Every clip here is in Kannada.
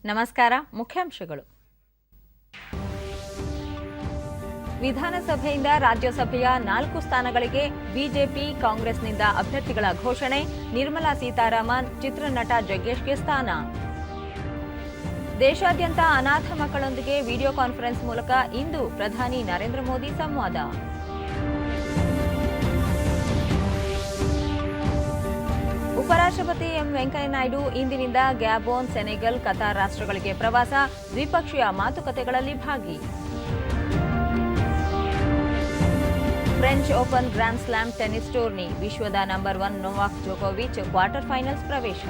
ನಮಸ್ಕಾರ. ಮುಖ್ಯಾಂಶಗಳು. ವಿಧಾನಸಭೆಯಿಂದ ರಾಜ್ಯಸಭೆಯ 4 ಸ್ಥಾನಗಳಿಗೆ ಬಿಜೆಪಿ ಕಾಂಗ್ರೆಸ್ನಿಂದ ಅಭ್ಯರ್ಥಿಗಳ ಘೋಷಣೆ. ನಿರ್ಮಲಾ ಸೀತಾರಾಮನ್, ಚಿತ್ರನಟ ಜಗ್ಗೇಶ್ಗೆ ಸ್ಥಾನ. ದೇಶಾದ್ಯಂತ ಅನಾಥ ಮಕ್ಕಳೊಂದಿಗೆ ವಿಡಿಯೋ ಕಾನ್ಫರೆನ್ಸ್ ಮೂಲಕ ಇಂದು ಪ್ರಧಾನಿ ನರೇಂದ್ರ ಮೋದಿ ಸಂವಾದ. ಉಪರಾಷ್ಟ್ರಪತಿ ಎಂ ವೆಂಕಯ್ಯನಾಯ್ಡು ಇಂದಿನಿಂದ ಗ್ಯಾಬೋನ್, ಸೆನೆಗಲ್, ಕತಾರ್ ರಾಷ್ಟ್ರಗಳಿಗೆ ಪ್ರವಾಸ. ದ್ವಿಪಕ್ಷೀಯ ಮಾತುಕತೆಗಳಲ್ಲಿ ಭಾಗಿ. French open grand slam tennis tourney. ವಿಶ್ವದ ನಂಬರ್ 1 ನೊವಾಕ್ ಜೋಕೋವಿಚ್ ಕ್ವಾರ್ಟರ್ ಫೈನಲ್ಸ್ ಪ್ರವೇಶ.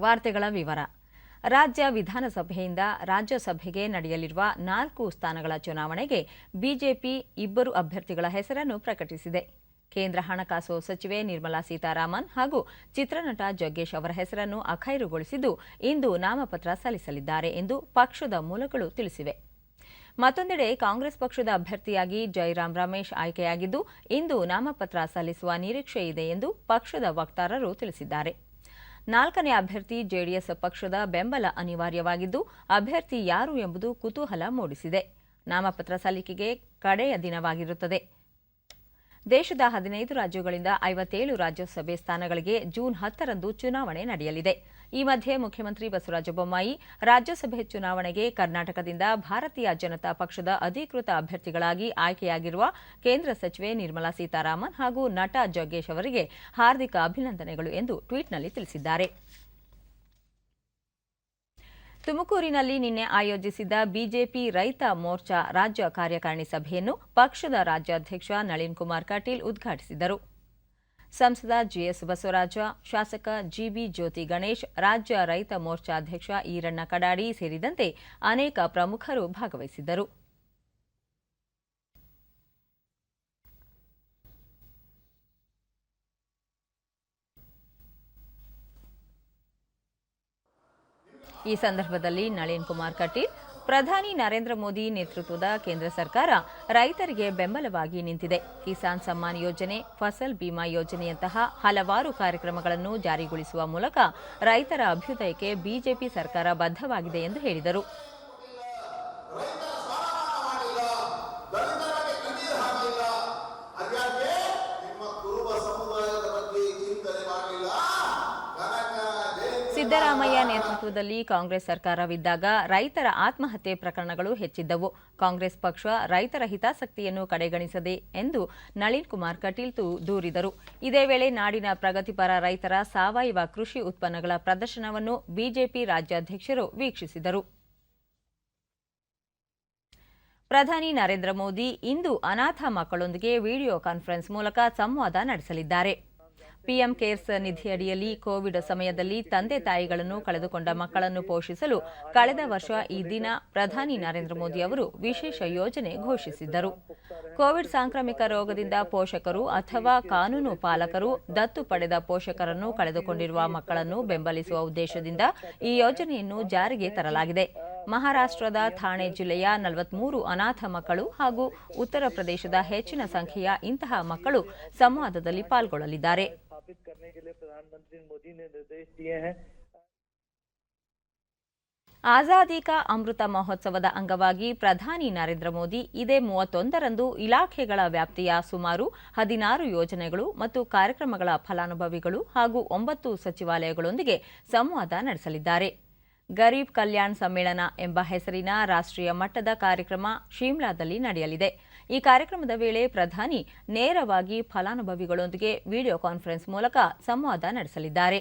ವಾರ್ತೆಗಳ ವಿವರ. ರಾಜ್ಯ ವಿಧಾನಸಭೆಯಿಂದ ರಾಜ್ಯಸಭೆಗೆ ನಡೆಯಲಿರುವ 4 ಸ್ಥಾನಗಳ ಚುನಾವಣೆಗೆ ಬಿಜೆಪಿ 2 ಅಭ್ಯರ್ಥಿಗಳ ಹೆಸರನ್ನು ಪ್ರಕಟಿಸಿದೆ. ಕೇಂದ್ರ ಹಣಕಾಸು ಸಚಿವೆ ನಿರ್ಮಲಾ ಸೀತಾರಾಮನ್ ಹಾಗೂ ಚಿತ್ರನಟ ಜಗ್ಗೇಶ್ ಅವರ ಹೆಸರನ್ನು ಅಖೈರುಗೊಳಿಸಿದ್ದು ಇಂದು ನಾಮಪತ್ರ ಸಲ್ಲಿಸಲಿದ್ದಾರೆ ಎಂದು ಪಕ್ಷದ ಮೂಲಗಳು ತಿಳಿಸಿವೆ. ಮತ್ತೊಂದೆಡೆ ಕಾಂಗ್ರೆಸ್ ಪಕ್ಷದ ಅಭ್ಯರ್ಥಿಯಾಗಿ ಜೈರಾಮ್ ರಮೇಶ್ ಆಯ್ಕೆಯಾಗಿದ್ದು ಇಂದು ನಾಮಪತ್ರ ಸಲ್ಲಿಸುವ ನಿರೀಕ್ಷೆ ಇದೆ ಎಂದು ಪಕ್ಷದ ವಕ್ತಾರರು ತಿಳಿಸಿದ್ದಾರೆ. 4ನೇ ಅಭ್ಯರ್ಥಿ ಜೆಡಿಎಸ್ ಪಕ್ಷದ ಬೆಂಬಲ ಅನಿವಾರ್ಯವಾಗಿದ್ದು ಅಭ್ಯರ್ಥಿ ಯಾರು ಎಂಬುದು ಕುತೂಹಲ ಮೂಡಿಸಿದೆ. ನಾಮಪತ್ರ ಸಲ್ಲಿಕೆಗೆ ಕಡೆಯ ದಿನವಾಗಿರುತ್ತದೆ. ದೇಶದ 15 ರಾಜ್ಯಗಳಿಂದ 57 ರಾಜ್ಯಸಭೆ ಸ್ಥಾನಗಳಿಗೆ ಜೂನ್ 10ರಂದು ಚುನಾವಣೆ ನಡೆಯಲಿದೆ. ಈ ಮಧ್ಯೆ ಮುಖ್ಯಮಂತ್ರಿ ಬಸವರಾಜ ಬೊಮ್ಮಾಯಿ ರಾಜ್ಯಸಭೆ ಚುನಾವಣೆಗೆ ಕರ್ನಾಟಕದಿಂದ ಭಾರತೀಯ ಜನತಾ ಪಕ್ಷದ ಅಧಿಕೃತ ಅಭ್ಯರ್ಥಿಗಳಾಗಿ ಆಯ್ಕೆಯಾಗಿರುವ ಕೇಂದ್ರ ಸಚಿವೆ ನಿರ್ಮಲಾ ಸೀತಾರಾಮನ್ ಹಾಗೂ ನಟ ಜಗ್ಗೇಶ್ ಅವರಿಗೆ ಹಾರ್ದಿಕ ಅಭಿನಂದನೆಗಳು ಎಂದು ಟ್ವೀಟ್ನಲ್ಲಿ ತಿಳಿಸಿದ್ದಾರೆ. ತುಮಕೂರಿನಲ್ಲಿ ನಿನ್ನೆ ಆಯೋಜಿಸಿದ್ದ ಬಿಜೆಪಿ ರೈತ ಮೋರ್ಚಾ ರಾಜ್ಯ ಕಾರ್ಯಕಾರಿಣಿ ಸಭೆಯನ್ನು ಪಕ್ಷದ ರಾಜ್ಯಾಧ್ಯಕ್ಷ ನಳಿನ್ ಕುಮಾರ್ ಕಟೀಲ್ ಉದ್ಘಾಟಿಸಿದರು. ಸಂಸದ ಜಿಎಸ್ ಬಸವರಾಜ, ಶಾಸಕ ಜಿಬಿ ಜ್ಯೋತಿ ಗಣೇಶ್, ರಾಜ್ಯ ರೈತ ಮೋರ್ಚಾ ಅಧ್ಯಕ್ಷ ಈರಣ್ಣ ಕಡಾಡಿ ಸೇರಿದಂತೆ ಅನೇಕ ಪ್ರಮುಖರು ಭಾಗವಹಿಸಿದ್ದರು. ಈ ಸಂದರ್ಭದಲ್ಲಿ ನಳಿನ್ ಕುಮಾರ್ ಕಟೀಲ್, ಪ್ರಧಾನಿ ನರೇಂದ್ರ ಮೋದಿ ನೇತೃತ್ವದ ಕೇಂದ್ರ ಸರ್ಕಾರ ರೈತರಿಗೆ ಬೆಂಬಲವಾಗಿ ನಿಂತಿದೆ. ಕಿಸಾನ್ ಸಮ್ಮಾನ್ ಯೋಜನೆ, ಫಸಲ್ ಬಿಮಾ ಯೋಜನೆಯಂತಹ ಹಲವಾರು ಕಾರ್ಯಕ್ರಮಗಳನ್ನು ಜಾರಿಗೊಳಿಸುವ ಮೂಲಕ ರೈತರ ಅಭ್ಯುದಯಕ್ಕೆ ಬಿಜೆಪಿ ಸರ್ಕಾರ ಬದ್ಧವಾಗಿದೆ ಎಂದು ಹೇಳಿದರು. ಸಿದ್ದರಾಮಯ್ಯ ನೇತೃತ್ವದಲ್ಲಿ ಕಾಂಗ್ರೆಸ್ ಸರ್ಕಾರವಿದ್ದಾಗ ರೈತರ ಆತ್ಮಹತ್ಯೆ ಪ್ರಕರಣಗಳು ಹೆಚ್ಚಿದ್ದವು. ಕಾಂಗ್ರೆಸ್ ಪಕ್ಷ ರೈತರ ಹಿತಾಸಕ್ತಿಯನ್ನು ಕಡೆಗಣಿಸದೆ ಎಂದು ನಳಿನ್ ಕುಮಾರ್ ಕಟೀಲ್ ದೂರಿದರು. ಇದೇ ವೇಳೆ ನಾಡಿನ ಪ್ರಗತಿಪರ ರೈತರ ಸಾವಯವ ಕೃಷಿ ಉತ್ಪನ್ನಗಳ ಪ್ರದರ್ಶನವನ್ನು ಬಿಜೆಪಿ ರಾಜ್ಯಾಧ್ಯಕ್ಷರು ವೀಕ್ಷಿಸಿದರು. ಪ್ರಧಾನಿ ನರೇಂದ್ರ ಮೋದಿ ಇಂದು ಅನಾಥ ಮಕ್ಕಳೊಂದಿಗೆ ವಿಡಿಯೋ ಕಾನ್ಫರೆನ್ಸ್ ಮೂಲಕ ಸಂವಾದ ನಡೆಸಲಿದ್ದಾರೆ. ಪಿಎಂ ಕೇರ್ಸ್ ನಿಧಿಯಡಿಯಲ್ಲಿ ಕೋವಿಡ್ ಸಮಯದಲ್ಲಿ ತಂದೆ ತಾಯಿಗಳನ್ನು ಕಳೆದುಕೊಂಡ ಮಕ್ಕಳನ್ನು ಪೋಷಿಸಲು ಕಳೆದ ವರ್ಷ ಈ ದಿನ ಪ್ರಧಾನಿ ನರೇಂದ್ರ ಮೋದಿ ಅವರು ವಿಶೇಷ ಯೋಜನೆ ಘೋಷಿಸಿದ್ದರು. ಕೋವಿಡ್ ಸಾಂಕ್ರಾಮಿಕ ರೋಗದಿಂದ ಪೋಷಕರು ಅಥವಾ ಕಾನೂನು ಪಾಲಕರು ದತ್ತು ಪಡೆದ ಪೋಷಕರನ್ನು ಕಳೆದುಕೊಂಡಿರುವ ಮಕ್ಕಳನ್ನು ಬೆಂಬಲಿಸುವ ಉದ್ದೇಶದಿಂದ ಈ ಯೋಜನೆಯನ್ನು ಜಾರಿಗೆ ತರಲಾಗಿದೆ. ಮಹಾರಾಷ್ಟ್ರದ ಥಾಣೆ ಜಿಲ್ಲೆಯ 43 ಅನಾಥ ಮಕ್ಕಳು ಹಾಗೂ ಉತ್ತರ ಪ್ರದೇಶದ ಹೆಚ್ಚಿನ ಸಂಖ್ಯೆಯ ಇಂತಹ ಮಕ್ಕಳು ಸಂವಾದದಲ್ಲಿ ಪಾಲ್ಗೊಳ್ಳಲಿದ್ದಾರೆ. ಆಜಾದಿ ಕಾ ಅಮೃತ ಮಹೋತ್ಸವದ ಅಂಗವಾಗಿ ಪ್ರಧಾನಿ ನರೇಂದ್ರ ಮೋದಿ ಇದೇ 31ರಂದು ಇಲಾಖೆಗಳ ವ್ಯಾಪ್ತಿಯ ಸುಮಾರು 16 ಯೋಜನೆಗಳು ಮತ್ತು ಕಾರ್ಯಕ್ರಮಗಳ ಫಲಾನುಭವಿಗಳು ಹಾಗೂ 9 ಸಚಿವಾಲಯಗಳೊಂದಿಗೆ ಸಂವಾದ ನಡೆಸಲಿದ್ದಾರೆ. ಗರೀಬ್ ಕಲ್ಯಾಣ್ ಸಮ್ಮೇಳನ ಎಂಬ ಹೆಸರಿನ ರಾಷ್ಟ್ರೀಯ ಮಟ್ಟದ ಕಾರ್ಯಕ್ರಮ ಶಿಮ್ಲಾದಲ್ಲಿ ನಡೆಯಲಿದೆ. ಈ ಕಾರ್ಯಕ್ರಮದ ವೇಳೆ ಪ್ರಧಾನಿ ನೇರವಾಗಿ ಫಲಾನುಭವಿಗಳೊಂದಿಗೆ ವಿಡಿಯೋ ಕಾನ್ಫರೆನ್ಸ್ ಮೂಲಕ ಸಂವಾದ ನಡೆಸಲಿದ್ದಾರೆ.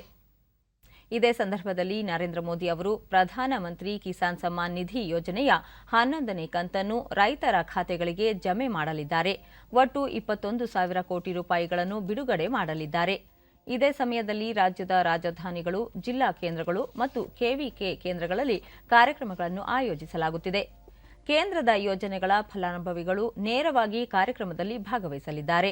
ಇದೇ ಸಂದರ್ಭದಲ್ಲಿ ನರೇಂದ್ರ ಮೋದಿ ಅವರು ಪ್ರಧಾನಮಂತ್ರಿ ಕಿಸಾನ್ ಸಮ್ಮಾನ್ ನಿಧಿ ಯೋಜನೆಯ 11ನೇ ಕಂತನ್ನು ರೈತರ ಖಾತೆಗಳಿಗೆ ಜಮೆ ಮಾಡಲಿದ್ದಾರೆ. ಒಟ್ಟು 21,000 ಕೋಟಿ ರೂಪಾಯಿಗಳನ್ನು ಬಿಡುಗಡೆ ಮಾಡಲಿದ್ದಾರೆ. ಇದೇ ಸಮಯದಲ್ಲಿ ರಾಜ್ಯದ ರಾಜಧಾನಿಗಳು, ಜಿಲ್ಲಾ ಕೇಂದ್ರಗಳು ಮತ್ತು ಕೆವಿಕೆ ಕೇಂದ್ರಗಳಲ್ಲಿ ಕಾರ್ಯಕ್ರಮಗಳನ್ನು ಆಯೋಜಿಸಲಾಗುತ್ತಿದೆ. ಕೇಂದ್ರದ ಯೋಜನೆಗಳ ಫಲಾನುಭವಿಗಳು ನೇರವಾಗಿ ಕಾರ್ಯಕ್ರಮದಲ್ಲಿ ಭಾಗವಹಿಸಲಿದ್ದಾರೆ.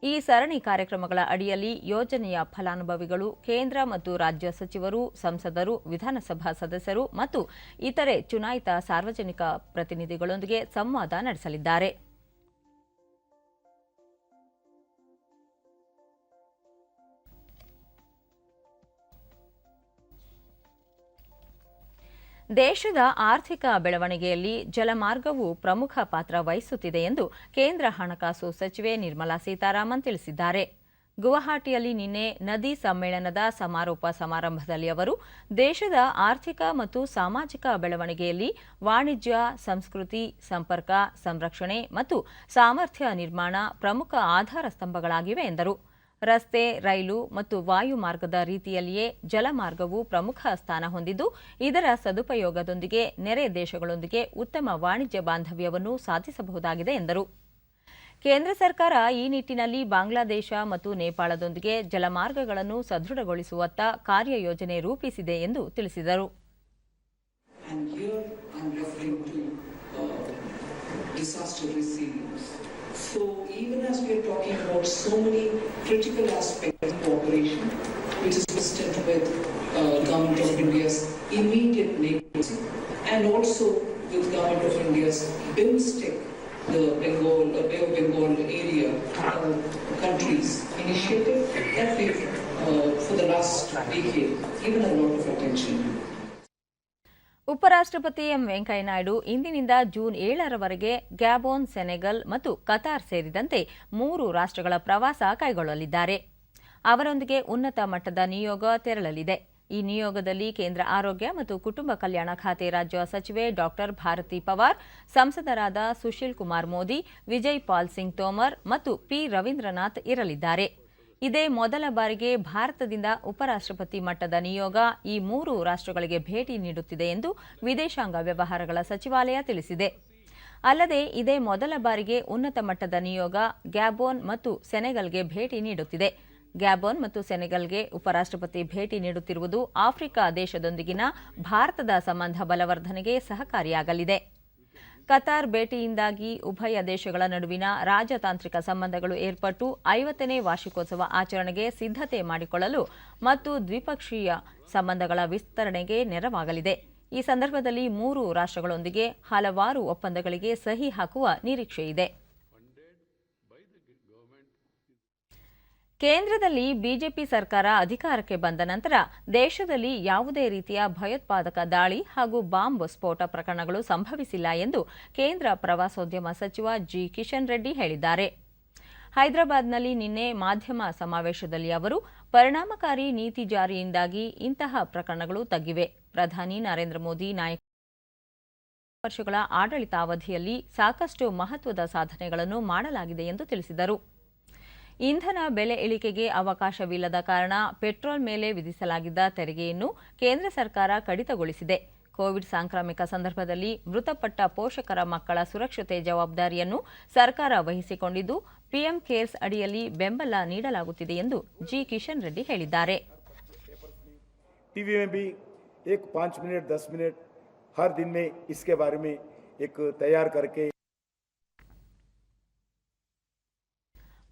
ಈ ಸರಣಿ ಕಾರ್ಯಕ್ರಮಗಳ ಅಡಿಯಲ್ಲಿ ಯೋಜನೆಯ ಫಲಾನುಭವಿಗಳು ಕೇಂದ್ರ ಮತ್ತು ರಾಜ್ಯ ಸಚಿವರು, ಸಂಸದರು, ವಿಧಾನಸಭಾ ಸದಸ್ಯರು ಮತ್ತು ಇತರೆ ಚುನಾಯಿತ ಸಾರ್ವಜನಿಕ ಪ್ರತಿನಿಧಿಗಳೊಂದಿಗೆ ಸಂವಾದ ನಡೆಸಲಿದ್ದಾರೆ. ದೇಶದ ಆರ್ಥಿಕ ಬೆಳವಣಿಗೆಯಲ್ಲಿ ಜಲಮಾರ್ಗವು ಪ್ರಮುಖ ಪಾತ್ರ ವಹಿಸುತ್ತಿದೆ ಎಂದು ಕೇಂದ್ರ ಹಣಕಾಸು ಸಚಿವೆ ನಿರ್ಮಲಾ ಸೀತಾರಾಮನ್ ತಿಳಿಸಿದ್ದಾರೆ. ಗುವಾಹಟಿಯಲ್ಲಿ ನಿನ್ನೆ ನದಿ ಸಮ್ಮೇಳನದ ಸಮಾರೋಪ ಸಮಾರಂಭದಲ್ಲಿ ಅವರು ದೇಶದ ಆರ್ಥಿಕ ಮತ್ತು ಸಾಮಾಜಿಕ ಬೆಳವಣಿಗೆಯಲ್ಲಿ ವಾಣಿಜ್ಯ, ಸಂಸ್ಕೃತಿ, ಸಂಪರ್ಕ, ಸಂರಕ್ಷಣೆ ಮತ್ತು ಸಾಮರ್ಥ್ಯ ನಿರ್ಮಾಣ ಪ್ರಮುಖ ಆಧಾರ ಸ್ತಂಭಗಳಾಗಿವೆ ಎಂದರು. ರಸ್ತೆ, ರೈಲು ಮತ್ತು ವಾಯು ಮಾರ್ಗದ ರೀತಿಯಲ್ಲಿಯೇ ಜಲಮಾರ್ಗವು ಪ್ರಮುಖ ಸ್ಥಾನ ಹೊಂದಿದ್ದು, ಇದರ ಸದುಪಯೋಗದೊಂದಿಗೆ ನೆರೆ ದೇಶಗಳೊಂದಿಗೆ ಉತ್ತಮ ವಾಣಿಜ್ಯ ಬಾಂಧವ್ಯವನ್ನು ಸಾಧಿಸಬಹುದಾಗಿದೆ ಎಂದರು. ಕೇಂದ್ರ ಸರ್ಕಾರ ಈ ನಿಟ್ಟಿನಲ್ಲಿ ಬಾಂಗ್ಲಾದೇಶ ಮತ್ತು ನೇಪಾಳದೊಂದಿಗೆ ಜಲಮಾರ್ಗಗಳನ್ನು ಸದೃಢಗೊಳಿಸುವತ್ತ ಕಾರ್ಯಯೋಜನೆ ರೂಪಿಸಿದೆ ಎಂದು ತಿಳಿಸಿದರು. So even as we are talking about so many critical aspects of cooperation, which is consistent with Government of India's immediate neighbors and also with Government of India's BIMSTEC, the Bay of Bengal area countries initiative that we've for the last decade given a lot of attention. ಉಪರಾಷ್ಟ್ರಪತಿ ಎಂ ವೆಂಕಯ್ಯನಾಯ್ಡು ಇಂದಿನಿಂದ ಜೂನ್ 7ರವರೆಗೆ ಗ್ಯಾಬೋನ್, ಸೆನೆಗಲ್ ಮತ್ತು ಕತಾರ್ ಸೇರಿದಂತೆ 3 ರಾಷ್ಟ್ರಗಳ ಪ್ರವಾಸ ಕೈಗೊಳ್ಳಲಿದ್ದಾರೆ. ಅವರೊಂದಿಗೆ ಉನ್ನತ ಮಟ್ಟದ ನಿಯೋಗ ತೆರಳಲಿದೆ. ಈ ನಿಯೋಗದಲ್ಲಿ ಕೇಂದ್ರ ಆರೋಗ್ಯ ಮತ್ತು ಕುಟುಂಬ ಕಲ್ಯಾಣ ಖಾತೆ ರಾಜ್ಯ ಸಚಿವೆ ಡಾ ಭಾರತಿ ಪವಾರ್, ಸಂಸದರಾದ ಸುಶೀಲ್ ಕುಮಾರ್ ಮೋದಿ, ವಿಜಯ್ ಪಾಲ್ ಸಿಂಗ್ ತೋಮರ್ ಮತ್ತು ಪಿ ರವೀಂದ್ರನಾಥ್ ಇರಲಿದ್ದಾರೆ. ಇದೇ ಮೊದಲ ಬಾರಿಗೆ ಭಾರತದಿಂದ ಉಪರಾಷ್ಟ್ರಪತಿ ಮಟ್ಟದ ನಿಯೋಗ ಈ 3 ರಾಷ್ಟ್ರಗಳಿಗೆ ಭೇಟಿ ನೀಡುತ್ತಿದೆ ಎಂದು ವಿದೇಶಾಂಗ ವ್ಯವಹಾರಗಳ ಸಚಿವಾಲಯ ತಿಳಿಸಿದೆ. ಅಲ್ಲದೆ ಇದೇ ಮೊದಲ ಬಾರಿಗೆ ಉನ್ನತ ಮಟ್ಟದ ನಿಯೋಗ ಗ್ಯಾಬೋನ್ ಮತ್ತು ಸೆನೆಗಲ್ಗೆ ಭೇಟಿ ನೀಡುತ್ತಿದೆ. ಗ್ಯಾಬೋನ್ ಮತ್ತು ಸೆನೆಗಲ್ಗೆ ಉಪರಾಷ್ಟ್ರಪತಿ ಭೇಟಿ ನೀಡುತ್ತಿರುವುದು ಆಫ್ರಿಕಾ ದೇಶದೊಂದಿಗಿನ ಭಾರತದ ಸಂಬಂಧ ಬಲವರ್ಧನೆಗೆ ಸಹಕಾರಿಯಾಗಲಿದೆ. ಕತಾರ್ ಭೇಟಿಯಿಂದಾಗಿ ಉಭಯ ದೇಶಗಳ ನಡುವಿನ ರಾಜತಾಂತ್ರಿಕ ಸಂಬಂಧಗಳು ಏರ್ಪಟ್ಟು 50ನೇ ವಾರ್ಷಿಕೋತ್ಸವ ಆಚರಣೆಗೆ ಸಿದ್ಧತೆ ಮಾಡಿಕೊಳ್ಳಲು ಮತ್ತು ದ್ವಿಪಕ್ಷೀಯ ಸಂಬಂಧಗಳ ವಿಸ್ತರಣೆಗೆ ನೆರವಾಗಲಿದೆ. ಈ ಸಂದರ್ಭದಲ್ಲಿ 3 ರಾಷ್ಟ್ರಗಳೊಂದಿಗೆ ಹಲವಾರು ಒಪ್ಪಂದಗಳಿಗೆ ಸಹಿ ಹಾಕುವ ನಿರೀಕ್ಷೆಯಿದೆ. ಕೇಂದ್ರದಲ್ಲಿ ಬಿಜೆಪಿ ಸರ್ಕಾರ ಅಧಿಕಾರಕ್ಕೆ ಬಂದ ನಂತರ ದೇಶದಲ್ಲಿ ಯಾವುದೇ ರೀತಿಯ ಭಯೋತ್ಪಾದಕ ದಾಳಿ ಹಾಗೂ ಬಾಂಬ್ ಸ್ಫೋಟ ಪ್ರಕರಣಗಳು ಸಂಭವಿಸಿಲ್ಲ ಎಂದು ಕೇಂದ್ರ ಪ್ರವಾಸೋದ್ಯಮ ಸಚಿವ ಜಿ ಕಿಶನ್ ರೆಡ್ಡಿ ಹೇಳಿದ್ದಾರೆ. ಹೈದರಾಬಾದ್ನಲ್ಲಿ ನಿನ್ನೆ ಮಾಧ್ಯಮ ಸಮಾವೇಶದಲ್ಲಿ ಅವರು ಪರಿಣಾಮಕಾರಿ ನೀತಿ ಜಾರಿಯಿಂದಾಗಿ ಇಂತಹ ಪ್ರಕರಣಗಳು ತಗ್ಗಿವೆ. ಪ್ರಧಾನಿ ನರೇಂದ್ರ ಮೋದಿ ವರ್ಷಗಳ ಆಡಳಿತಾವಧಿಯಲ್ಲಿ ಸಾಕಷ್ಟು ಮಹತ್ವದ ಸಾಧನೆಗಳನ್ನು ಮಾಡಲಾಗಿದೆ ಎಂದು ತಿಳಿಸಿದರು. ಇಂಧನ ಬೆಲೆ ಇಳಿಕೆಗೆ ಅವಕಾಶವಿಲ್ಲದ ಕಾರಣ ಪೆಟ್ರೋಲ್ ಮೇಲೆ ವಿಧಿಸಲಾಗಿದ್ದ ತೆರಿಗೆಯನ್ನು ಕೇಂದ್ರ ಸರ್ಕಾರ ಕಡಿತಗೊಳಿಸಿದೆ. ಕೋವಿಡ್ ಸಾಂಕ್ರಾಮಿಕ ಸಂದರ್ಭದಲ್ಲಿ ಮೃತಪಟ್ಟ ಪೋಷಕರ ಮಕ್ಕಳ ಸುರಕ್ಷತೆ ಜವಾಬ್ದಾರಿಯನ್ನು ಸರ್ಕಾರ ವಹಿಸಿಕೊಂಡಿದ್ದು, ಪಿಎಂ ಕೇರ್ಸ್ ಅಡಿಯಲ್ಲಿ ಬೆಂಬಲ ನೀಡಲಾಗುತ್ತಿದೆ ಎಂದು ಜಿ ಕಿಶನ್ ರೆಡ್ಡಿ ಹೇಳಿದ್ದಾರೆ. टीवी में भी 5 मिनट 10 मिनट हर दिन में इसके बारे में एक तैयार करके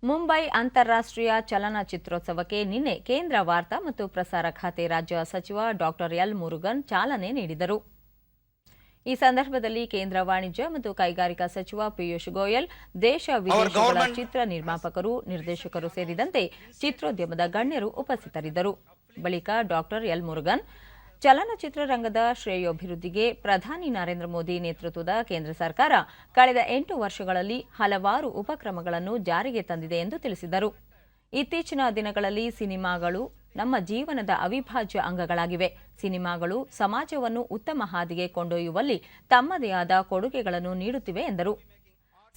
ಮುಂಬೈ ಅಂತಾರಾಷ್ಟ್ರೀಯ ಚಲನಚಿತ್ರೋತ್ಸವಕ್ಕೆ ನಿನ್ನೆ ಕೇಂದ್ರ ವಾರ್ತಾ ಮತ್ತು ಪ್ರಸಾರ ಖಾತೆ ರಾಜ್ಯ ಸಚಿವ ಡಾ ಎಲ್ ಮುರುಗನ್ ಚಾಲನೆ ನೀಡಿದರು. ಈ ಸಂದರ್ಭದಲ್ಲಿ ಕೇಂದ್ರ ವಾಣಿಜ್ಯ ಮತ್ತು ಕೈಗಾರಿಕಾ ಸಚಿವ ಪಿಯೂಷ್ ಗೋಯಲ್, ದೇಶ ವಿದೇಶಗಳ ಚಿತ್ರ ನಿರ್ಮಾಪಕರು, ನಿರ್ದೇಶಕರು ಸೇರಿದಂತೆ ಚಿತ್ರೋದ್ಯಮದ ಗಣ್ಯರು ಉಪಸ್ಥಿತರಿದ್ದರು. ಬಳಿಕ ಡಾ ಎಲ್ ಮುರುಗನ್ ಚಲನಚಿತ್ರರಂಗದ ಶ್ರೇಯೋಭಿವೃದ್ಧಿಗೆ ಪ್ರಧಾನಿ ನರೇಂದ್ರ ಮೋದಿ ನೇತೃತ್ವದ ಕೇಂದ್ರ ಸರ್ಕಾರ ಕಳೆದ 8 ವರ್ಷಗಳಲ್ಲಿ ಹಲವಾರು ಉಪಕ್ರಮಗಳನ್ನು ಜಾರಿಗೆ ತಂದಿದೆ ಎಂದು ತಿಳಿಸಿದರು. ಇತ್ತೀಚಿನ ದಿನಗಳಲ್ಲಿ ಸಿನಿಮಾಗಳು ನಮ್ಮ ಜೀವನದ ಅವಿಭಾಜ್ಯ ಅಂಗಗಳಾಗಿವೆ. ಸಿನಿಮಾಗಳು ಸಮಾಜವನ್ನು ಉತ್ತಮ ಹಾದಿಗೆ ಕೊಂಡೊಯ್ಯುವಲ್ಲಿ ತಮ್ಮದೇ ಆದ ಕೊಡುಗೆಗಳನ್ನು ನೀಡುತ್ತಿವೆ ಎಂದರು.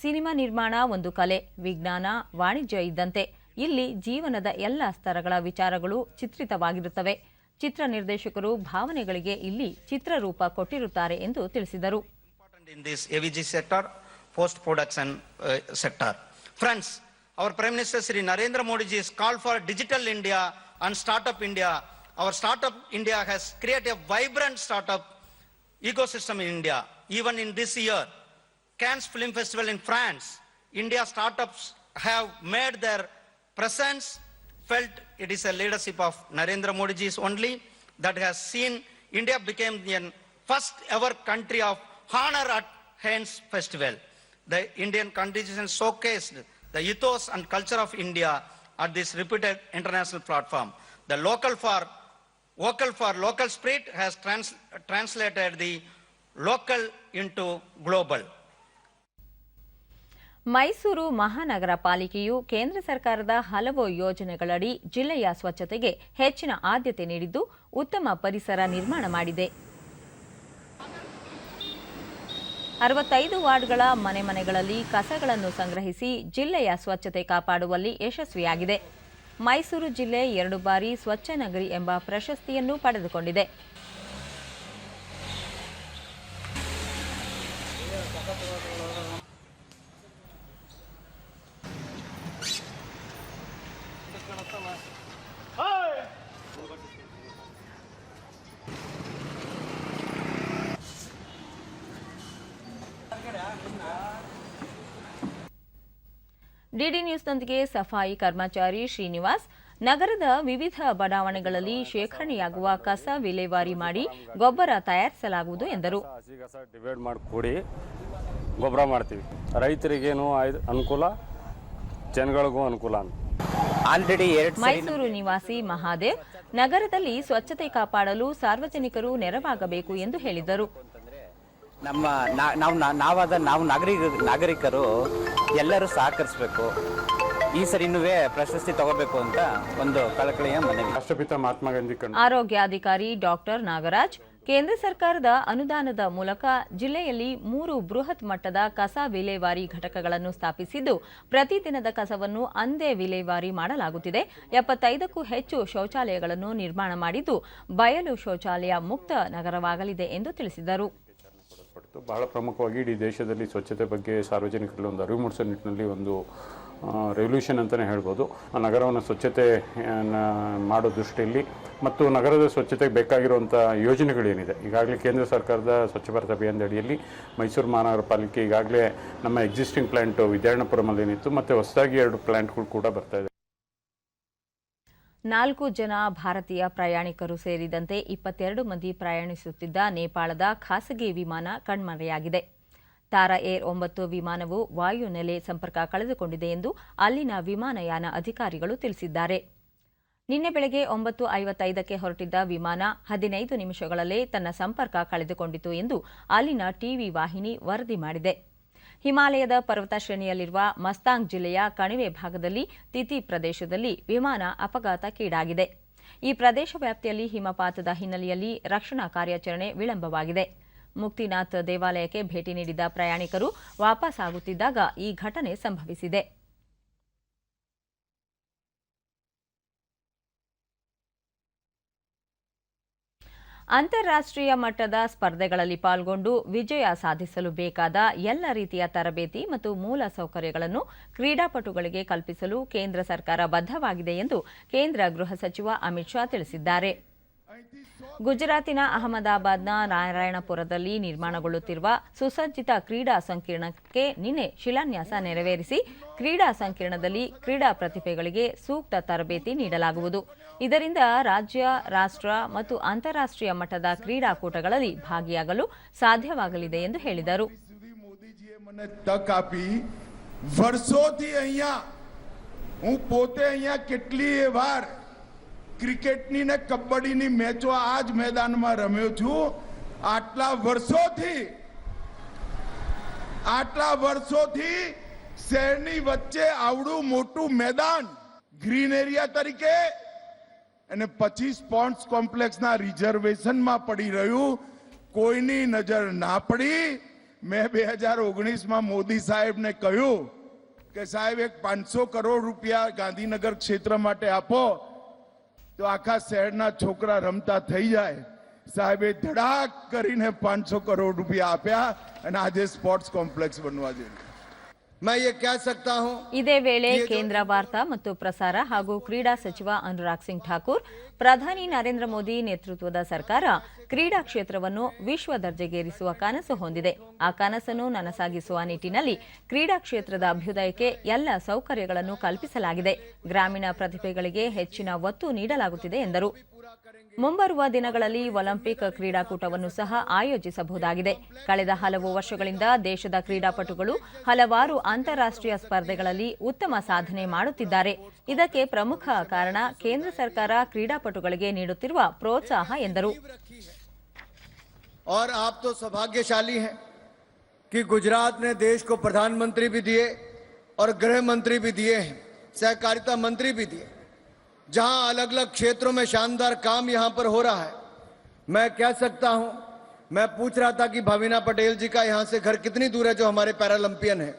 ಸಿನಿಮಾ ನಿರ್ಮಾಣ ಒಂದು ಕಲೆ, ವಿಜ್ಞಾನ, ವಾಣಿಜ್ಯ ಇದ್ದಂತೆ ಇಲ್ಲಿ ಜೀವನದ ಎಲ್ಲ ಸ್ತರಗಳ ವಿಚಾರಗಳು ಚಿತ್ರಿತವಾಗಿರುತ್ತವೆ. ಚಿತ್ರ ನಿರ್ದೇಶಕರು ಭಾವನೆಗಳಿಗೆ ಇಲ್ಲಿ ಚಿತ್ರರೂಪ ಕೊಟ್ಟಿರುತ್ತಾರೆ ಎಂದು ತಿಳಿಸಿದರು. In this AVG sector, post production sector, friends, our Prime Minister Shri Narendra Modi ji has called for Digital India and Startup India. Our Startup India has created a vibrant startup ecosystem in India. Even in this year, Cannes Film Festival in France, India startups have made their presence felt. It is a leadership of Narendra Modi ji's only that has seen India became the first ever country of honor at Cannes Festival. The Indian contingent showcased the ethos and culture of India at this reputed international platform. The local for Vocal for local spirit has translated the local into global. Mysuru ಮಹಾನಗರ ಪಾಲಿಕೆಯು ಕೇಂದ್ರ ಸರ್ಕಾರದ ಹಲವು ಯೋಜನೆಗಳಡಿ ಜಿಲ್ಲೆಯ ಸ್ವಚ್ಛತೆಗೆ ಹೆಚ್ಚಿನ ಆದ್ಯತೆ ನೀಡಿದ್ದು ಉತ್ತಮ ಪರಿಸರ ನಿರ್ಮಾಣ ಮಾಡಿದೆ. 65 ವಾರ್ಡ್ಗಳ ಮನೆಗಳಲ್ಲಿ ಕಸಗಳನ್ನು ಸಂಗ್ರಹಿಸಿ ಜಿಲ್ಲೆಯ ಸ್ವಚ್ಛತೆ ಕಾಪಾಡುವಲ್ಲಿ ಯಶಸ್ವಿಯಾಗಿದೆ. ಮೈಸೂರು ಜಿಲ್ಲೆ 2 ಬಾರಿ ಸ್ವಚ್ಛ ನಗರಿ ಎಂಬ ಪ್ರಶಸ್ತಿಯನ್ನು ಪಡೆದುಕೊಂಡಿದೆ. ಡಿಡಿ ನ್ಯೂಸ್ನೊಂದಿಗೆ ಸಫಾಯಿ ಕರ್ಮಚಾರಿ ಶ್ರೀನಿವಾಸ್, ನಗರದ ವಿವಿಧ ಬಡಾವಣೆಗಳಲ್ಲಿ ಶೇಖರಣೆಯಾಗುವ ಕಸ ವಿಲೇವಾರಿ ಮಾಡಿ ಗೊಬ್ಬರ ತಯಾರಿಸಲಾಗುವುದು ಎಂದರು. ಹಸಿ ಕಸ ಡಿವೈಡ್ ಮಾಡಿ ಕೂಡಿ ಗೊಬ್ಬರ ಮಾಡ್ತೀವಿ. ರೈತರಿಗೇನು ಅನುಕೂಲ, ಜನಗಳಿಗೂ ಅನುಕೂಲ. ಮೈಸೂರು ನಿವಾಸಿ ಮಹಾದೇವ್, ನಗರದಲ್ಲಿ ಸ್ವಚ್ಛತೆ ಕಾಪಾಡಲು ಸಾರ್ವಜನಿಕರು ನೆರವಾಗಬೇಕು ಎಂದು ಹೇಳಿದರು. ನಾವು ನಾಗರಿಕರು ಎಲ್ಲರೂ ಸಹಕರಿಸಬೇಕು. ಈ ಸರಿನೂ ಪ್ರಶಸ್ತಿ ತಗೋಬೇಕು ಅಂತ ಒಂದು ಕಳಕಳಿಯ ಮನವಿ. ರಾಷ್ಟ್ರಪಿತ ಮಹಾತ್ಮ ಗಾಂಧಿ ಆರೋಗ್ಯಾಧಿಕಾರಿ ಡಾಕ್ಟರ್ ನಾಗರಾಜ್, ಕೇಂದ್ರ ಸರ್ಕಾರದ ಅನುದಾನದ ಮೂಲಕ ಜಿಲ್ಲೆಯಲ್ಲಿ 3 ಬೃಹತ್ ಮಟ್ಟದ ಕಸ ವಿಲೇವಾರಿ ಘಟಕಗಳನ್ನು ಸ್ಥಾಪಿಸಿದ್ದು, ಪ್ರತಿದಿನದ ಕಸವನ್ನು ಅಂದೇ ವಿಲೇವಾರಿ ಮಾಡಲಾಗುತ್ತಿದೆ. 75ಕ್ಕೂ ಹೆಚ್ಚು ಶೌಚಾಲಯಗಳನ್ನು ನಿರ್ಮಾಣ ಮಾಡಿದ್ದು, ಬಯಲು ಶೌಚಾಲಯ ಮುಕ್ತ ನಗರವಾಗಲಿದೆ ಎಂದು ತಿಳಿಸಿದರು. ಬಹಳ ಪ್ರಮುಖವಾಗಿ ಇಡೀ ದೇಶದಲ್ಲಿ ಸ್ವಚ್ಛತೆ ಬಗ್ಗೆ ಸಾರ್ವಜನಿಕರಲ್ಲಿ ಒಂದು ಅರಿವು ಮೂಡಿಸೋ ನಿಟ್ಟಿನಲ್ಲಿ ಒಂದು ರೆವಲ್ಯೂಷನ್ ಅಂತಲೇ ಹೇಳ್ಬೋದು. ನಗರವನ್ನು ಸ್ವಚ್ಛತೆ ಮಾಡೋ ದೃಷ್ಟಿಯಲ್ಲಿ ಮತ್ತು ನಗರದ ಸ್ವಚ್ಛತೆಗೆ ಬೇಕಾಗಿರುವಂಥ ಯೋಜನೆಗಳೇನಿದೆ, ಈಗಾಗಲೇ ಕೇಂದ್ರ ಸರ್ಕಾರದ ಸ್ವಚ್ಛ ಭಾರತ ಅಭಿಯಾನದ ಅಡಿಯಲ್ಲಿ ಮೈಸೂರು ಮಹಾನಗರ ಪಾಲಿಕೆ ಈಗಾಗಲೇ ನಮ್ಮ ಎಕ್ಸಿಸ್ಟಿಂಗ್ ಪ್ಲಾಂಟ್ ವಿದ್ಯಾರಣ್ಯಪುರಮಲ್ಲಿ ಏನಿತ್ತು ಮತ್ತು ಹೊಸದಾಗಿ 2 ಪ್ಲಾಂಟ್ಗಳು ಕೂಡ ಬರ್ತಾ ಇದೆ. 4 ಜನ ಭಾರತೀಯ ಪ್ರಯಾಣಿಕರು ಸೇರಿದಂತೆ 22 ಮಂದಿ ಪ್ರಯಾಣಿಸುತ್ತಿದ್ದ ನೇಪಾಳದ ಖಾಸಗಿ ವಿಮಾನ ಕಣ್ಮರೆಯಾಗಿದೆ. ತಾರಾ ಏರ್ 9 ವಿಮಾನವು ವಾಯುನೆಲೆ ಸಂಪರ್ಕ ಕಳೆದುಕೊಂಡಿದೆ ಎಂದು ಅಲ್ಲಿನ ವಿಮಾನಯಾನ ಅಧಿಕಾರಿಗಳು ತಿಳಿಸಿದ್ದಾರೆ. ನಿನ್ನೆ ಬೆಳಗ್ಗೆ 9:55ಕ್ಕೆ ಹೊರಟಿದ್ದ ವಿಮಾನ 15 ನಿಮಿಷಗಳಲ್ಲೇ ತನ್ನ ಸಂಪರ್ಕ ಕಳೆದುಕೊಂಡಿತು ಎಂದು ಅಲ್ಲಿನ ಟಿವಿ ವಾಹಿನಿ ವರದಿ ಮಾಡಿದೆ. ಹಿಮಾಲಯದ ಪರ್ವತ ಶ್ರೇಣಿಯಲ್ಲಿರುವ ಮಸ್ತಾಂಗ್ ಜಿಲ್ಲೆಯ ಕಣಿವೆ ಭಾಗದಲ್ಲಿ ತಿತಿ ಪ್ರದೇಶದಲ್ಲಿ ವಿಮಾನ ಅಪಘಾತಕ್ಕೀಡಾಗಿದೆ. ಈ ಪ್ರದೇಶ ವ್ಯಾಪ್ತಿಯಲ್ಲಿ ಹಿಮಪಾತದ ಹಿನ್ನೆಲೆಯಲ್ಲಿ ರಕ್ಷಣಾ ಕಾರ್ಯಾಚರಣೆ ವಿಳಂಬವಾಗಿದೆ. ಮುಕ್ತಿನಾಥ್ ದೇವಾಲಯಕ್ಕೆ ಭೇಟಿ ನೀಡಿದ್ದ ಪ್ರಯಾಣಿಕರು ವಾಪಸ್ ಆಗುತ್ತಿದ್ದಾಗ ಈ ಘಟನೆ ಸಂಭವಿಸಿದೆ. ಅಂತಾರಾಷ್ಟ್ರೀಯ ಮಟ್ಟದ ಸ್ಪರ್ಧೆಗಳಲ್ಲಿ ಪಾಲ್ಗೊಂಡು ವಿಜಯ ಸಾಧಿಸಲು ಬೇಕಾದ ಎಲ್ಲ ರೀತಿಯ ತರಬೇತಿ ಮತ್ತು ಮೂಲ ಸೌಕರ್ಯಗಳನ್ನು ಕ್ರೀಡಾಪಟುಗಳಿಗೆ ಕಲ್ಪಿಸಲು ಕೇಂದ್ರ ಸರ್ಕಾರ ಬದ್ಧವಾಗಿದೆ ಎಂದು ಕೇಂದ್ರ ಗೃಹ ಸಚಿವ ಅಮಿತ್ ಶಾ ತಿಳಿಸಿದ್ದಾರೆ. ಗುಜರಾತಿನ ಅಹಮದಾಬಾದ್ನ ನಾರಾಯಣಪುರದಲ್ಲಿ ನಿರ್ಮಾಣಗೊಳ್ಳುತ್ತಿರುವ ಸುಸಜ್ಜಿತ ಕ್ರೀಡಾ ಸಂಕೀರ್ಣಕ್ಕೆ ನಿನ್ನೆ ಶಿಲಾನ್ಯಾಸ ನೆರವೇರಿಸಿ ಕ್ರೀಡಾ ಸಂಕೀರ್ಣದಲ್ಲಿ ಕ್ರೀಡಾ ಪ್ರತಿಭೆಗಳಿಗೆ ಸೂಕ್ತ ತರಬೇತಿ ನೀಡಲಾಗುವುದು. ಇದರಿಂದ ರಾಜ್ಯ, ರಾಷ್ಟ್ರ ಮತ್ತು ಅಂತಾರಾಷ್ಟ್ರೀಯ ಮಟ್ಟದ ಕ್ರೀಡಾಕೂಟಗಳಲ್ಲಿ ಭಾಗಿಯಾಗಲು ಸಾಧ್ಯವಾಗಲಿದೆ ಎಂದು ಹೇಳಿದರು. ક્રિકેટની ને કબડ્ડીની મેચો આજ મેદાનમાં રમ્યો છું. આટલા વર્ષોથી શહેરની વચ્ચે આવડું મોટું મેદાન ગ્રીન એરિયા તરીકે અને પછી સ્પોર્ટ્સ કોમ્પ્લેક્સના રિઝર્વેશનમાં પડી રહ્યું, કોઈની નજર ના પડી. મેં 2019માં મોદી સાહેબને કહ્યું કે સાહેબ એક 500 કરોડ રૂપિયા ગાંધીનગર ક્ષેત્ર માટે આપો તો આખા શહેરના છોકરા રમતા થઈ જાય. સાહેબે ધડાક કરીને 500 કરોડ રૂપિયા આપ્યા અને આજે સ્પોર્ટ્સ કોમ્પ્લેક્સ બનવા જઈ રહ્યું. मैं ये कह सकता हूं. ಇದೇ ವೇಳೆ ಕೇಂದ್ರ ವಾರ್ತಾ ಮತ್ತು ಪ್ರಸಾರ ಹಾಗೂ ಕ್ರೀಡಾ ಸಚಿವ ಅನುರಾಗ್ ಸಿಂಗ್ ಠಾಕೂರ್, ಪ್ರಧಾನಿ ನರೇಂದ್ರ ಮೋದಿ ನೇತೃತ್ವದ ಸರ್ಕಾರ ಕ್ರೀಡಾ ಕ್ಷೇತ್ರವನ್ನು ವಿಶ್ವ ದರ್ಜೆಗೇರಿಸುವ ಕನಸು ಹೊಂದಿದೆ. ಆ ಕನಸನ್ನು ನನಸಾಗಿಸುವ ನಿಟ್ಟಿನಲ್ಲಿ ಕ್ರೀಡಾ ಕ್ಷೇತ್ರದ ಅಭ್ಯುದಯಕ್ಕೆ ಎಲ್ಲ ಸೌಕರ್ಯಗಳನ್ನು ಕಲ್ಪಿಸಲಾಗಿದೆ. ಗ್ರಾಮೀಣ ಪ್ರತಿಭೆಗಳಿಗೆ ಹೆಚ್ಚಿನ ಒತ್ತು ನೀಡಲಾಗುತ್ತಿದೆ ಎಂದರು. ಮುಂಬರುವ ದಿನಗಳಲ್ಲಿ ಒಲಿಂಪಿಕ್ ಕ್ರೀಡಾಕೂಟವನ್ನು ಸಹ ಆಯೋಜಿಸಬಹುದಾಗಿದೆ. ಕಳೆದ ಹಲವು ವರ್ಷಗಳಿಂದ ದೇಶದ ಕ್ರೀಡಾಪಟುಗಳು ಹಲವಾರು ಅಂತಾರಾಷ್ಟ್ರೀಯ ಸ್ಪರ್ಧೆಗಳಲ್ಲಿ ಉತ್ತಮ ಸಾಧನೆ ಮಾಡುತ್ತಿದ್ದಾರೆ. ಇದಕ್ಕೆ ಪ್ರಮುಖ ಕಾರಣ ಕೇಂದ್ರ ಸರ್ಕಾರ ಕ್ರೀಡಾಪಟುಗಳಿಗೆ ನೀಡುತ್ತಿರುವ ಪ್ರೋತ್ಸಾಹ ಎಂದರು. और आप तो सौभाग्यशाली हैं कि गुजरात ने देश को प्रधानमंत्री भी दिए और गृह मंत्री भी दिए हैं, सहकारिता मंत्री भी दिए, जहां अलग अलग क्षेत्रों में शानदार काम यहां पर हो रहा है. मैं कह सकता हूं, मैं पूछ रहा था कि भाविना पटेल जी का यहां से घर कितनी दूर है, जो हमारे पैरालंपियन है,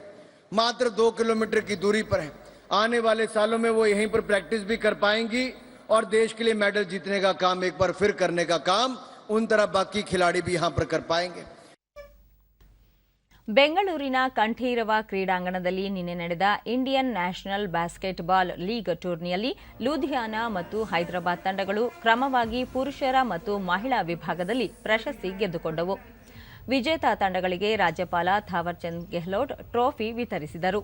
मात्र 2 किलोमीटर की दूरी पर है. आने वाले सालों में वो यहीं पर प्रैक्टिस भी कर पाएंगी और देश के लिए मेडल जीतने का काम एक बार फिर करने का काम उन तरह बाकी खिलाड़ी भी यहां पर कर पाएंगे. ಬೆಂಗಳೂರಿನ ಕಂಠೀರವ ಕ್ರೀಡಾಂಗಣದಲ್ಲಿ ನಿನ್ನೆ ನಡೆದ ಇಂಡಿಯನ್ ನ್ಯಾಷನಲ್ ಬ್ಯಾಸ್ಕೆಟ್ಬಾಲ್ ಲೀಗ್ ಟೂರ್ನಿಯಲ್ಲಿ ಲೂಧಿಯಾನ ಮತ್ತು ಹೈದರಾಬಾದ್ ತಂಡಗಳು ಕ್ರಮವಾಗಿ ಪುರುಷರ ಮತ್ತು ಮಹಿಳಾ ವಿಭಾಗದಲ್ಲಿ ಪ್ರಶಸ್ತಿ ಗೆದ್ದುಕೊಂಡವು. ವಿಜೇತ ತಂಡಗಳಿಗೆ ರಾಜ್ಯಪಾಲ ಥಾವರ್ಚಂದ್ ಗೆಹ್ಲೋಟ್ ಟ್ರೋಫಿ ವಿತರಿಸಿದರು.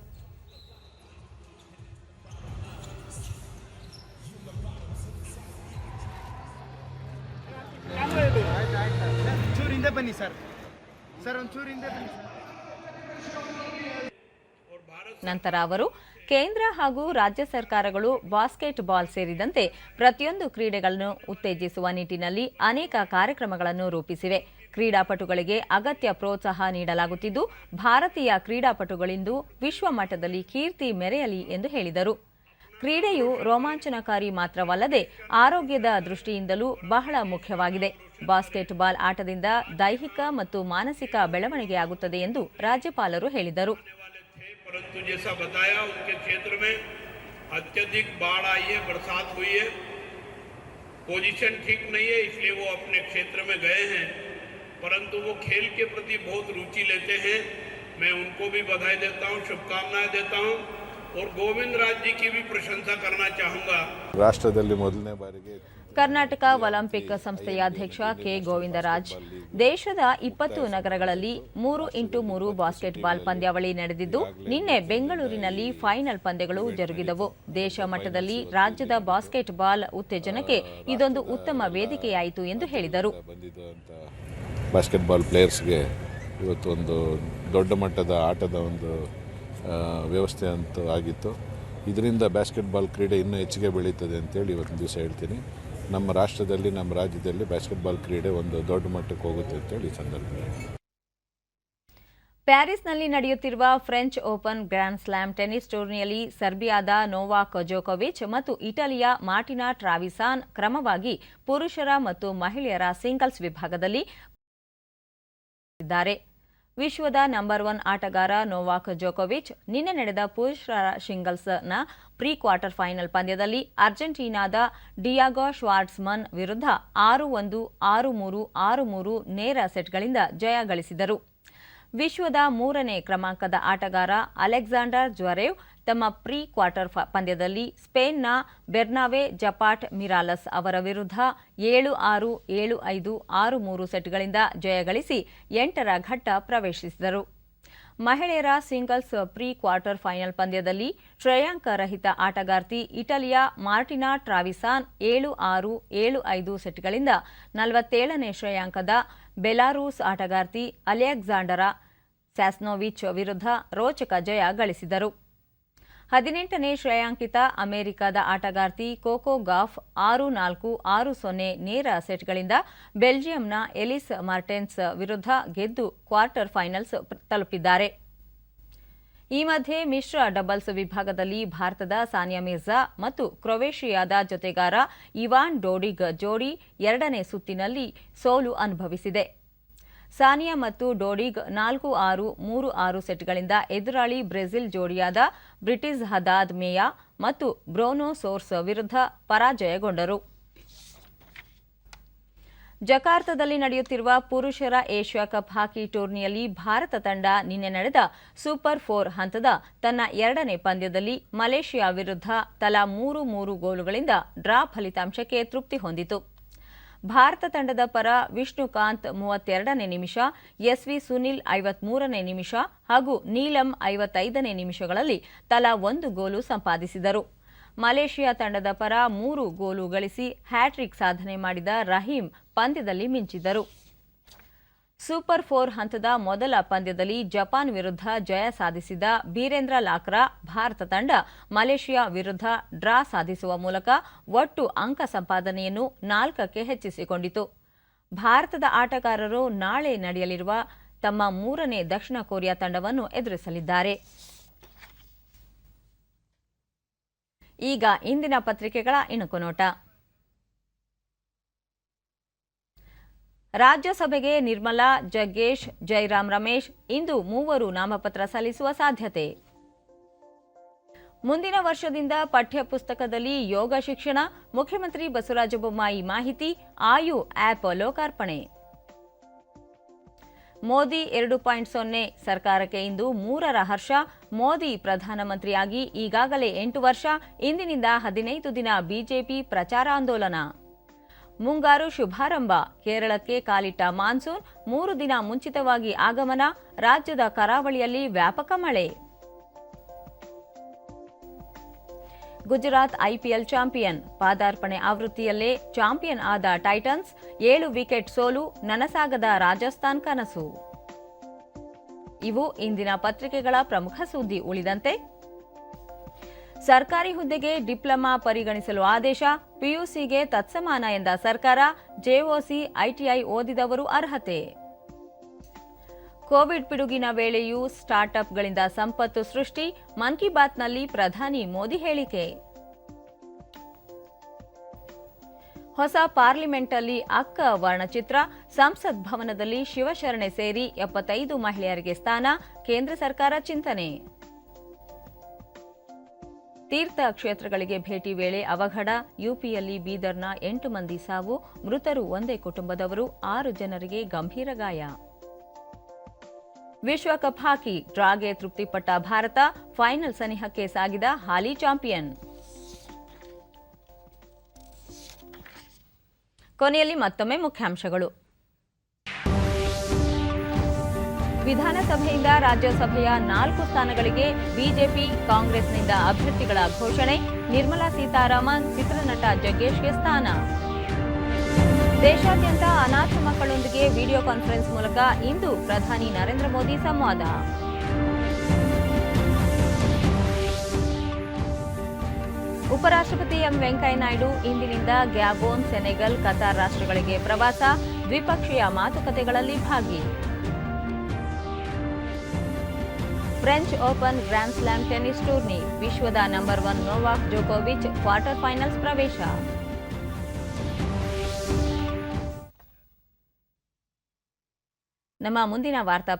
ನಂತರ ಅವರು ಕೇಂದ್ರ ಹಾಗೂ ರಾಜ್ಯ ಸರ್ಕಾರಗಳು ಬಾಸ್ಕೆಟ್ಬಾಲ್ ಸೇರಿದಂತೆ ಪ್ರತಿಯೊಂದು ಕ್ರೀಡೆಗಳನ್ನು ಉತ್ತೇಜಿಸುವ ನಿಟ್ಟಿನಲ್ಲಿ ಅನೇಕ ಕಾರ್ಯಕ್ರಮಗಳನ್ನು ರೂಪಿಸಿವೆ. ಕ್ರೀಡಾಪಟುಗಳಿಗೆ ಅಗತ್ಯ ಪ್ರೋತ್ಸಾಹ ನೀಡಲಾಗುತ್ತಿದ್ದು, ಭಾರತೀಯ ಕ್ರೀಡಾಪಟುಗಳಿಂದು ವಿಶ್ವ ಮಟ್ಟದಲ್ಲಿ ಕೀರ್ತಿ ಮೆರೆಯಲಿ ಎಂದು ಹೇಳಿದರು. ಕ್ರೀಡೆಯು ರೋಮಾಂಚನಕಾರಿ ಮಾತ್ರವಲ್ಲದೆ ಆರೋಗ್ಯದ ದೃಷ್ಟಿಯಿಂದಲೂ ಬಹಳ ಮುಖ್ಯವಾಗಿದೆ. ಬಾಸ್ಕೆಟ್ಬಾಲ್ ಆಟದಿಂದ ದೈಹಿಕ ಮತ್ತು ಮಾನಸಿಕ ಬೆಳವಣಿಗೆಯಾಗುತ್ತದೆ ಎಂದು ರಾಜ್ಯಪಾಲರು ಹೇಳಿದರು. परंतु जैसा बताया उनके क्षेत्र में अत्यधिक बाढ़ आई है, बरसात हुई है, पोजीशन ठीक नहीं है, इसलिए वो अपने क्षेत्र में गए हैं, परंतु वो खेल के प्रति बहुत रुचि लेते हैं. मैं उनको भी बधाई देता हूँ, शुभकामनाएं देता हूँ और गोविंद राज जी की भी प्रशंसा करना चाहूंगा. ರಾಷ್ಟ್ರದಲ್ಲಿ ಮೊದಲನೇ ಬಾರಿಗೆ ಕರ್ನಾಟಕ ಒಲಿಂಪಿಕ್ ಸಂಸ್ಥೆಯ ಅಧ್ಯಕ್ಷ ಕೆ ಗೋವಿಂದರಾಜ್, ದೇಶದ 20 ನಗರಗಳಲ್ಲಿ 3x3 ಬಾಸ್ಕೆಟ್ಬಾಲ್ ಪಂದ್ಯಾವಳಿ ನಡೆದಿದ್ದು, ನಿನ್ನೆ ಬೆಂಗಳೂರಿನಲ್ಲಿ ಫೈನಲ್ ಪಂದ್ಯಗಳು ಜರುಗಿದವು. ದೇಶ ಮಟ್ಟದಲ್ಲಿ ರಾಜ್ಯದ ಬಾಸ್ಕೆಟ್ಬಾಲ್ ಉತ್ತೇಜನಕ್ಕೆ ಇದೊಂದು ಉತ್ತಮ ವೇದಿಕೆಯಾಯಿತು ಎಂದು ಹೇಳಿದರು. ಬಾಸ್ಕೆಟ್ಬಾಲ್ ಪ್ಲೇಯರ್ಸ್ಗೆ ಇವತ್ತು ಒಂದು ದೊಡ್ಡ ಮಟ್ಟದ ಆಟದ ಒಂದು ವ್ಯವಸ್ಥೆ ಅಂತೂ ಆಗಿತ್ತು. ಇದರಿಂದ ಬಾಸ್ಕೆಟ್ಬಾಲ್ ಕ್ರೀಡೆ ಇನ್ನೂ ಹೆಚ್ಚಿಗೆ ಬೆಳೀತದೆ ಅಂತೇಳಿ ಇವತ್ತಿನ ದಿವಸ ಹೇಳ್ತೀನಿ. ನಮ್ಮ ರಾಷ್ಟ್ರದಲ್ಲಿ, ನಮ್ಮ ರಾಜ್ಯದಲ್ಲಿ ಬಾಸ್ಕೆಟ್ಬಾಲ್ ಕ್ರೀಡೆ ಒಂದು ದೊಡ್ಡ ಮಟ್ಟಕ್ಕೆ ಹೋಗುತ್ತೆ ಅಂತೇಳಿ ಈ ಸಂದರ್ಭದಲ್ಲಿ. ಪ್ಯಾರಿಸ್ನಲ್ಲಿ ನಡೆಯುತ್ತಿರುವ French open grand slam tennis ಟೂರ್ನಿಯಲ್ಲಿ ಸರ್ಬಿಯಾದ ನೋವಾಕ್ ಜೋಕೋವಿಚ್ ಮತ್ತು ಇಟಲಿಯ ಮಾರ್ಟಿನಾ ಟ್ರಾವಿಸಾನ್ ಕ್ರಮವಾಗಿ ಪುರುಷರ ಮತ್ತು ಮಹಿಳೆಯರ ಸಿಂಗಲ್ಸ್ ವಿಭಾಗದಲ್ಲಿ ಇದ್ದಾರೆ. ವಿಶ್ವದ ನಂಬರ್ 1 ಆಟಗಾರ ನೋವಾಕ್ ಜೋಕೋವಿಚ್ ನಿನ್ನೆ ನಡೆದ ಪುರುಷರ ಸಿಂಗಲ್ಸ್ನ ಪ್ರೀ ಕ್ವಾರ್ಟರ್ ಫೈನಲ್ ಪಂದ್ಯದಲ್ಲಿ ಅರ್ಜೆಂಟೀನಾದ ಡಿಯಾಗೋ ಶ್ವಾರ್ಟ್ಸ್ಮನ್ ವಿರುದ್ಧ 6-1, 6-3, 6-3 ನೇರ ಸೆಟ್ಗಳಿಂದ ಜಯ ಗಳಿಸಿದರು. ವಿಶ್ವದ 3ನೇ ಕ್ರಮಾಂಕದ ಆಟಗಾರ ಅಲೆಕ್ಸಾಂಡರ್ ಜ್ವರೇವ್ ತಮ್ಮ ಪ್ರೀ ಕ್ವಾರ್ಟರ್ ಪಂದ್ಯದಲ್ಲಿ ಸ್ಪೇನ್ನ ಬೆರ್ನಾವೆ ಜಪಾಟ್ ಮಿರಾಲಸ್ ಅವರ ವಿರುದ್ಧ 7-6, 7-5, 6-3 ಸೆಟ್ಗಳಿಂದ ಜಯಗಳಿಸಿ 8ರ ಘಟ್ಟ ಪ್ರವೇಶಿಸಿದರು. ಮಹಿಳೆಯರ ಸಿಂಗಲ್ಸ್ ಪ್ರೀ ಕ್ವಾರ್ಟರ್ ಫೈನಲ್ ಪಂದ್ಯದಲ್ಲಿ ಶ್ರೇಯಾಂಕ ರಹಿತ ಆಟಗಾರ್ತಿ ಇಟಲಿಯ ಮಾರ್ಟಿನಾ ಟ್ರಾವಿಸಾನ್ 7-6, 7-5 ಸೆಟ್ಗಳಿಂದ 47ನೇ ಶ್ರೇಯಾಂಕದ ಬೆಲಾರೂಸ್ ಆಟಗಾರ್ತಿ ಅಲೆಕ್ಸಾಂಡರಾ ಸ್ಯಾಸ್ನೋವಿಚ್ ವಿರುದ್ಧ ರೋಚಕ ಜಯ ಗಳಿಸಿದರು. 18ನೇ ಶ್ರೇಯಾಂಕಿತ ಅಮೆರಿಕದ ಆಟಗಾರ್ತಿ ಕೋಕೋ ಗಾಫ್ 6-4, 6-0 ನೇರ ಸೆಟ್ಗಳಿಂದ ಬೆಲ್ಜಿಯಂನ ಎಲಿಸ್ ಮಾರ್ಟೆನ್ಸ್ ವಿರುದ್ಧ ಗೆದ್ದು ಕ್ವಾರ್ಟರ್ ಫೈನಲ್ಸ್ ತಲುಪಿದ್ದಾರೆ. ಈ ಮಧ್ಯೆ ಮಿಶ್ರ ಡಬಲ್ಸ್ ವಿಭಾಗದಲ್ಲಿ ಭಾರತದ ಸಾನಿಯಾ ಮಿರ್ಜಾ ಮತ್ತು ಕ್ರೊವೇಷಿಯಾದ ಜೊತೆಗಾರ ಇವಾನ್ ಡೋಡಿಗ್ ಜೋಡಿ 2ನೇ ಸುತ್ತಿನಲ್ಲಿ ಸೋಲು ಅನುಭವಿಸಿದೆ. ಸಾನಿಯಾ ಮತ್ತು ಡೋಡಿಗ್ 4-6, 3-6 ಸೆಟ್ಗಳಿಂದ ಎದುರಾಳಿ ಬ್ರೆಜಿಲ್ ಜೋಡಿಯಾದ ಬ್ರಿಟಿಸ್ ಹದಾದ್ ಮೇಯಾ ಮತ್ತು ಬ್ರೋನೋ ಸೋರ್ಸ್ ವಿರುದ್ಧ ಪರಾಜಯಗೊಂಡರು. ಜಕಾರ್ತದಲ್ಲಿ ನಡೆಯುತ್ತಿರುವ ಪುರುಷರ ಏಷ್ಯಾ ಕಪ್ ಹಾಕಿ ಟೂರ್ನಿಯಲ್ಲಿ ಭಾರತ ತಂಡ ನಿನ್ನೆ ನಡೆದ ಸೂಪರ್ 4 ಹಂತದ ತನ್ನ 2ನೇ ಪಂದ್ಯದಲ್ಲಿ ಮಲೇಷಿಯಾ ವಿರುದ್ಧ ತಲಾ 3-3 ಗೋಲುಗಳಿಂದ ಡ್ರಾ ಫಲಿತಾಂಶಕ್ಕೆ ತೃಪ್ತಿ ಹೊಂದಿತು. ಭಾರತ ತಂಡದ ಪರ ವಿಷ್ಣುಕಾಂತ್ 32ನೇ ನಿಮಿಷ, ಎಸ್ವಿ ಸುನಿಲ್ 53ನೇ ನಿಮಿಷ ಹಾಗೂ ನೀಲಂ 55ನೇ ನಿಮಿಷಗಳಲ್ಲಿ ತಲಾ 1 ಗೋಲು ಸಂಪಾದಿಸಿದರು. ಮಲೇಷಿಯಾ ತಂಡದ ಪರ 3 ಗೋಲು ಗಳಿಸಿ ಹ್ಯಾಟ್ರಿಕ್ ಸಾಧನೆ ಮಾಡಿದ ರಹೀಂ ಪಂದ್ಯದಲ್ಲಿ ಮಿಂಚಿದರು. ಸೂಪರ್ 4 ಹಂತದ ಮೊದಲ ಪಂದ್ಯದಲ್ಲಿ ಜಪಾನ್ ವಿರುದ್ಧ ಜಯ ಸಾಧಿಸಿದ ಬೀರೇಂದ್ರ ಲಾಕ್ರಾ ಭಾರತ ತಂಡ ಮಲೇಷಿಯಾ ವಿರುದ್ಧ ಡ್ರಾ ಸಾಧಿಸುವ ಮೂಲಕ ಒಟ್ಟು ಅಂಕ ಸಂಪಾದನೆಯನ್ನು 4ಕ್ಕೆ ಹೆಚ್ಚಿಸಿಕೊಂಡಿತು. ಭಾರತದ ಆಟಗಾರರು ನಾಳೆ ನಡೆಯಲಿರುವ ತಮ್ಮ 3ನೇ ದಕ್ಷಿಣ ಕೊರಿಯಾ ತಂಡವನ್ನು ಎದುರಿಸಲಿದ್ದಾರೆ. ಈಗ ಇಂದಿನ ಪತ್ರಿಕೆಗಳ ಇಣುಕು ನೋಟ. ರಾಜ್ಯಸಭೆಗೆ ನಿರ್ಮಲಾ, ಜಗ್ಗೇಶ್, ಜೈರಾಮ್ ರಮೇಶ್ ಇಂದು 3 ನಾಮಪತ್ರ ಸಲ್ಲಿಸುವ ಸಾಧ್ಯತೆ. ಮುಂದಿನ ವರ್ಷದಿಂದ ಪಠ್ಯ ಪುಸ್ತಕದಲ್ಲಿ ಯೋಗ ಶಿಕ್ಷಣ, ಮುಖ್ಯಮಂತ್ರಿ ಬಸವರಾಜ ಬೊಮ್ಮಾಯಿ ಮಾಹಿತಿ. ಆಯು ಆಪ್ ಲೋಕಾರ್ಪಣೆ. ಮೋದಿ 2.0 ಸರ್ಕಾರಕ್ಕೆ ಇಂದು 3ರ ಹರ್ಷ. ಮೋದಿ ಪ್ರಧಾನಮಂತ್ರಿಯಾಗಿ ಈಗಾಗಲೇ 8 ವರ್ಷ. ಇಂದಿನಿಂದ 15 ದಿನ ಬಿಜೆಪಿ ಪ್ರಚಾರಾಂದೋಲನ. ಮುಂಗಾರು ಶುಭಾರಂಭ. ಕೇರಳಕ್ಕೆ ಕಾಲಿಟ್ಟ ಮಾನ್ಸೂನ್ 3 ದಿನ ಮುಂಚಿತವಾಗಿ ಆಗಮನ. ರಾಜ್ಯದ ಕರಾವಳಿಯಲ್ಲಿ ವ್ಯಾಪಕ ಮಳೆ. Gujarat IPL champion. ಪಾದಾರ್ಪಣೆ ಆವೃತ್ತಿಯಲ್ಲೇ ಚಾಂಪಿಯನ್ ಆದ ಟೈಟನ್ಸ್. 7 ವಿಕೆಟ್ ಸೋಲು. ನನಸಾಗದ ರಾಜಸ್ಥಾನ್ ಕನಸು. ಇವು ಇಂದಿನ ಪತ್ರಿಕೆಗಳ ಪ್ರಮುಖ ಸುದ್ದಿ. ಉಳಿದಂತೆ ಸರ್ಕಾರಿ ಹುದ್ದೆಗೆ ಡಿಪ್ಲೊಮಾ ಪರಿಗಣಿಸಲು ಆದೇಶ. ಪಿಯುಸಿಗೆ ತತ್ಸಮಾನ ಎಂದ ಸರ್ಕಾರ. ಜೆಒಸಿ, ಐಟಿಐ ಓದಿದವರು ಅರ್ಹತೆ. ಕೋವಿಡ್ ಪಿಡುಗಿನ ವೇಳೆಯೂ ಸ್ಟಾರ್ಟ್ಅಪ್ಗಳಿಂದ ಸಂಪತ್ತು ಸೃಷ್ಟಿ. ಮನ್ ಕಿ ಬಾತ್ನಲ್ಲಿ ಪ್ರಧಾನಿ ಮೋದಿ ಹೇಳಿಕೆ. ಹೊಸ ಪಾರ್ಲಿಮೆಂಟಲ್ಲಿ ಅಕ್ಕ ವರ್ಣಚಿತ್ರ. ಸಂಸತ್ ಭವನದಲ್ಲಿ ಶಿವಶರಣೆ ಸೇರಿ 75 ಮಹಿಳೆಯರಿಗೆ ಸ್ಥಾನ. ಕೇಂದ್ರ ಸರ್ಕಾರ ಚಿಂತನೆ. ತೀರ್ಥ ಕ್ಷೇತ್ರಗಳಿಗೆ ಭೇಟಿ ವೇಳೆ ಅವಘಡ. ಯುಪಿಯಲ್ಲಿ ಬೀದರ್ನ 8 ಮಂದಿ ಸಾವು. ಮೃತರು ಒಂದೇ ಕುಟುಂಬದವರು. 6 ಜನರಿಗೆ ಗಂಭೀರ ಗಾಯ. ವಿಶ್ವಕಪ್ ಹಾಕಿ. ಡ್ರಾಗೆ ತೃಪ್ತಿಪಟ್ಟ ಭಾರತ. ಫೈನಲ್ ಸನಿಹಕ್ಕೆ ಸಾಗಿದ ಹಾಲಿ ಚಾಂಪಿಯನ್. ಕೊನೆಯಲ್ಲಿ ಮತ್ತೊಮ್ಮೆ ಮುಖ್ಯಾಂಶಗಳು. ವಿಧಾನಸಭೆಯಿಂದ ರಾಜ್ಯಸಭೆಯ 4 ಸ್ಥಾನಗಳಿಗೆ ಬಿಜೆಪಿ, ಕಾಂಗ್ರೆಸ್ನಿಂದ ಅಭ್ಯರ್ಥಿಗಳ ಘೋಷಣೆ. ನಿರ್ಮಲಾ ಸೀತಾರಾಮನ್, ಚಿತ್ರನಟ ಜಗ್ಗೇಶ್ಗೆ ಸ್ಥಾನ. ದೇಶಾದ್ಯಂತ ಅನಾಥ ಮಕ್ಕಳೊಂದಿಗೆ ವಿಡಿಯೋ ಕಾನ್ಫರೆನ್ಸ್ ಮೂಲಕ ಇಂದು ಪ್ರಧಾನಿ ನರೇಂದ್ರ ಮೋದಿ ಸಂವಾದ. ಉಪರಾಷ್ಟ್ರಪತಿ ಎಂ ವೆಂಕಯ್ಯನಾಯ್ಡು ಇಂದಿನಿಂದ ಗ್ಯಾಬೋನ್, ಸೆನೆಗಲ್, ಕತಾರ್ ರಾಷ್ಟ್ರಗಳಿಗೆ ಪ್ರವಾಸ. ದ್ವಿಪಕ್ಷೀಯ ಮಾತುಕತೆಗಳಲ್ಲಿ ಭಾಗಿ. French open grand slam tennis tourney. ವಿಶ್ವದ ನಂಬರ್ 1 ನೊವಾಕ್ ಜೋಕೋವಿಚ್ ಕ್ವಾರ್ಟರ್ ಫೈನಲ್ಸ್ ಪ್ರವೇಶ. ನಮ್ಮ ಮುಂದಿನ ವಾರ್ತಾ